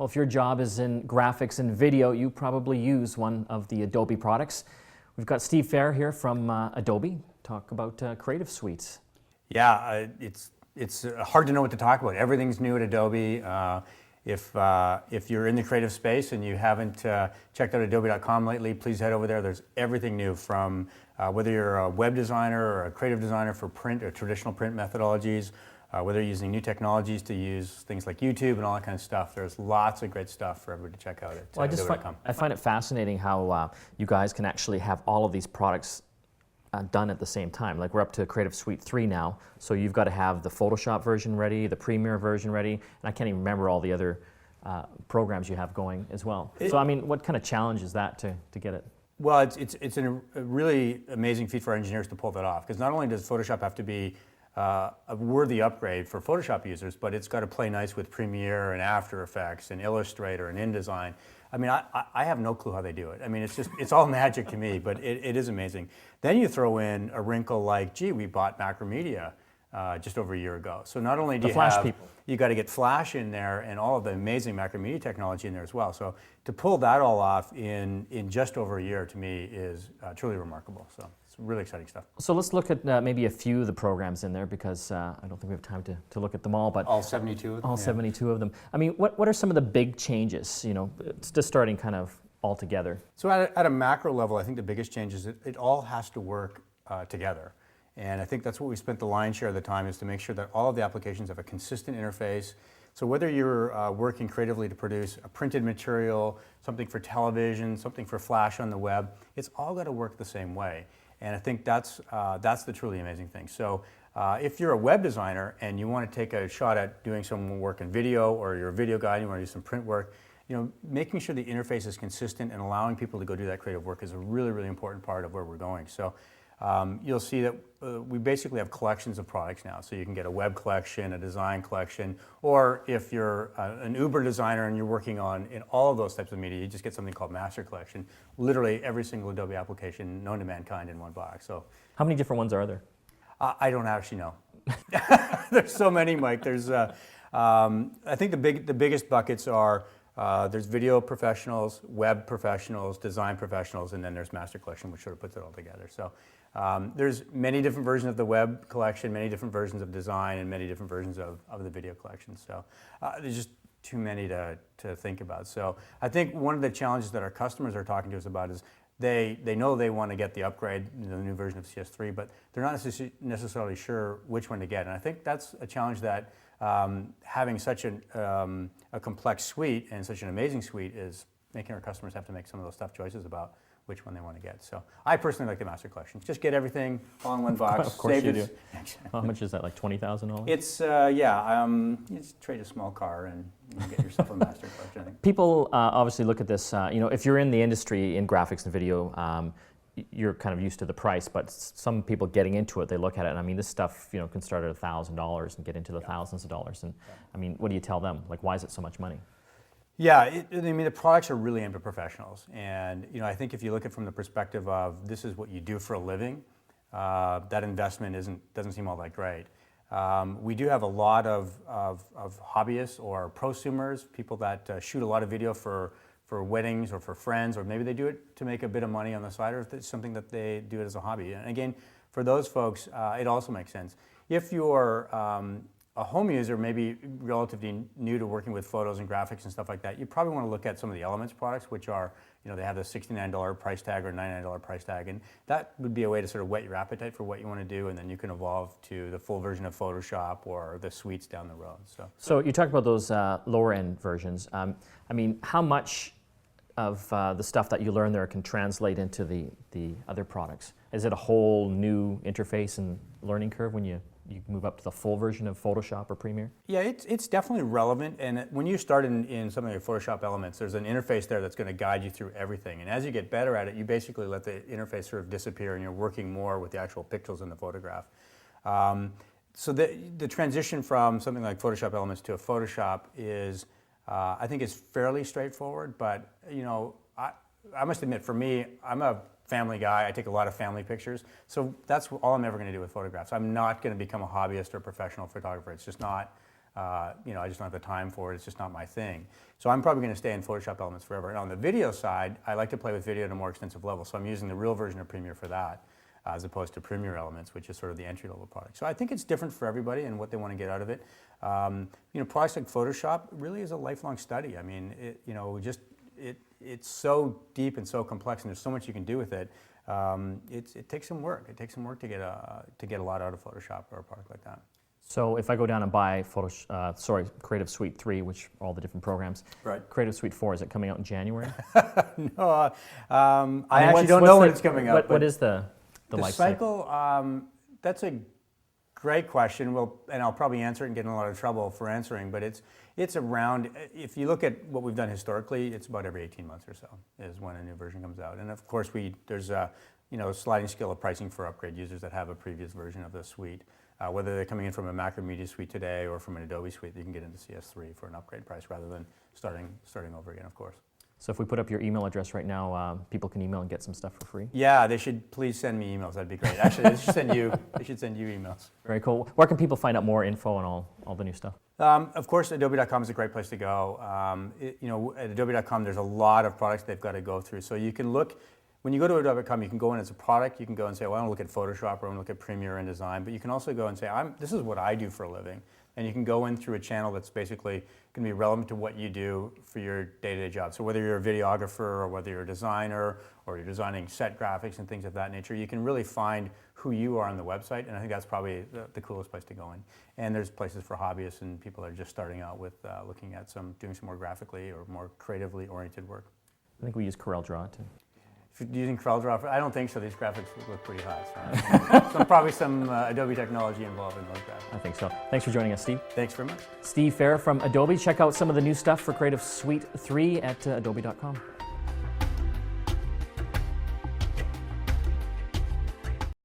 Well, if your job is in graphics and video, you probably use one of the Adobe products. We've got Steve Fehr here from Adobe. Talk about Creative Suites. Yeah, it's hard to know what to talk about. Everything's new at Adobe. If you're in the creative space and you haven't checked out adobe.com lately, please head over there. There's everything new from whether you're a web designer or a creative designer for print or traditional print methodologies, whether you're using new technologies to use things like YouTube and all that kind of stuff. There's lots of great stuff for everybody to check out at adobe.com. I find it fascinating how you guys can actually have all of these products done at the same time. Like we're up to Creative Suite 3 now, so you've got to have the Photoshop version ready, the Premiere version ready, and I can't even remember all the other programs you have going as well. So I mean, what kind of challenge is that to get it? Well, it's a really amazing feat for our engineers to pull that off, because not only does Photoshop have to be a worthy upgrade for Photoshop users, but it's got to play nice with Premiere and After Effects and Illustrator and InDesign. I mean, I have no clue how they do it. I mean, it's all magic to me, but it is amazing. Then you throw in a wrinkle like, gee, we bought Macromedia just over a year ago. So not only do you Flash have, people. you got to get Flash in there and all of the amazing Macromedia technology in there as well. So to pull that all off in just over a year, to me, is truly remarkable. So it's really exciting stuff. So let's look at maybe a few of the programs in there, because I don't think we have time to look at them all. But all 72 of them? All 72 of them. I mean, what are some of the big changes? You know, it's just starting kind of all together. So at a macro level, I think the biggest change is it all has to work together. And I think that's what we spent the lion's share of the time, is to make sure that all of the applications have a consistent interface. So whether you're working creatively to produce a printed material, something for television, something for Flash on the web, it's all got to work the same way. And I think that's the truly amazing thing. So if you're a web designer and you want to take a shot at doing some work in video, or you're a video guy and you want to do some print work, you know, making sure the interface is consistent and allowing people to go do that creative work is a really, really important part of where we're going. So you'll see that we basically have collections of products now. So you can get a web collection, a design collection, or if you're an Uber designer and you're working in all of those types of media, you just get something called Master Collection. Literally every single Adobe application known to mankind in one box. So how many different ones are there? I don't actually know. There's so many, Mike. There's I think the biggest buckets are there's video professionals, web professionals, design professionals, and then there's Master Collection, which sort of puts it all together. So there's many different versions of the web collection, many different versions of design, and many different versions of the video collection. So there's just too many to think about. So I think one of the challenges that our customers are talking to us about is they know they want to get the upgrade, the new version of CS3, but they're not necessarily sure which one to get. And I think that's a challenge that having such a complex suite and such an amazing suite is making our customers have to make some of those tough choices about which one they want to get. So I personally like the Master Collection. Just get everything all in one box. Of course you do. How much is that, like $20,000? It's, you just trade a small car and you get yourself a Master Collection, I think. People obviously look at this, you know, if you're in the industry in graphics and video, you're kind of used to the price, but some people getting into it, they look at it, and I mean, this stuff, you know, can start at $1,000 and get into the thousands of dollars. And I mean, what do you tell them? Like, why is it so much money? Yeah, I mean, the products are really aimed at professionals, and you know, I think if you look at it from the perspective of this is what you do for a living, that investment doesn't seem all that great. We do have a lot of hobbyists or prosumers, people that shoot a lot of video for weddings or for friends, or maybe they do it to make a bit of money on the side, or if it's something that they do it as a hobby. And again, for those folks, it also makes sense. If you're a home user, maybe relatively new to working with photos and graphics and stuff like that, you probably want to look at some of the Elements products, which are, you know, they have the $69 price tag or $99 price tag, and that would be a way to sort of whet your appetite for what you want to do, and then you can evolve to the full version of Photoshop or the suites down the road. So you talked about those lower end versions. I mean, how much of the stuff that you learn there can translate into the other products? Is it a whole new interface and learning curve when you move up to the full version of Photoshop or Premiere? Yeah, it's definitely relevant, and when you start in something like Photoshop Elements, there's an interface there that's going to guide you through everything, and as you get better at it, you basically let the interface sort of disappear and you're working more with the actual pixels in the photograph. So the transition from something like Photoshop Elements to a Photoshop is, I think, is fairly straightforward, but you know, I must admit, for me, I'm a family guy. I take a lot of family pictures, so that's all I'm ever going to do with photographs. I'm not going to become a hobbyist or professional photographer. It's just not you know, I just don't have the time for it. It's just not my thing. So I'm probably going to stay in Photoshop Elements forever. And on the video side, I like to play with video at a more extensive level. So I'm using the real version of Premiere for that, as opposed to Premiere Elements, which is sort of the entry-level product. So I think it's different for everybody and what they want to get out of it. You know, products like Photoshop really is a lifelong study. I mean, you know, it's so deep and so complex, and there's so much you can do with it. It takes some work. It takes some work to get a lot out of Photoshop or a product like that. So if I go down and buy Creative Suite 3, which are all the different programs, right. Creative Suite 4, is it coming out in January? No, I actually don't know when it's coming out. What is the life cycle? That's a great question. Well, and I'll probably answer it and get in a lot of trouble for answering, but it's around, if you look at what we've done historically, it's about every 18 months or so is when a new version comes out. And of course, there's a sliding scale of pricing for upgrade users that have a previous version of the suite. Whether they're coming in from a Macromedia suite today or from an Adobe suite, you can get into CS3 for an upgrade price rather than starting over again, of course. So if we put up your email address right now, people can email and get some stuff for free? Yeah, they should please send me emails. That'd be great. Actually, they should send you emails. Very cool. Where can people find out more info on all the new stuff? Of course, Adobe.com is a great place to go. You know, at Adobe.com, there's a lot of products they've got to go through. So you can look. When you go to Adobe.com, you can go in as a product. You can go and say, well, I want to look at Photoshop or I want to look at Premiere and Design. But you can also go and say, this is what I do for a living. And you can go in through a channel that's basically going to be relevant to what you do for your day-to-day job. So whether you're a videographer or whether you're a designer or you're designing set graphics and things of that nature, you can really find who you are on the website. And I think that's probably the coolest place to go in. And there's places for hobbyists and people that are just starting out with looking at doing some more graphically or more creatively oriented work. I think we use CorelDRAW too. If you're using CorelDRAW, I don't think so. These graphics look pretty hot. So probably some Adobe technology involved in those graphics. I think so. Thanks for joining us, Steve. Thanks very much. Steve Fehr from Adobe. Check out some of the new stuff for Creative Suite 3 at adobe.com.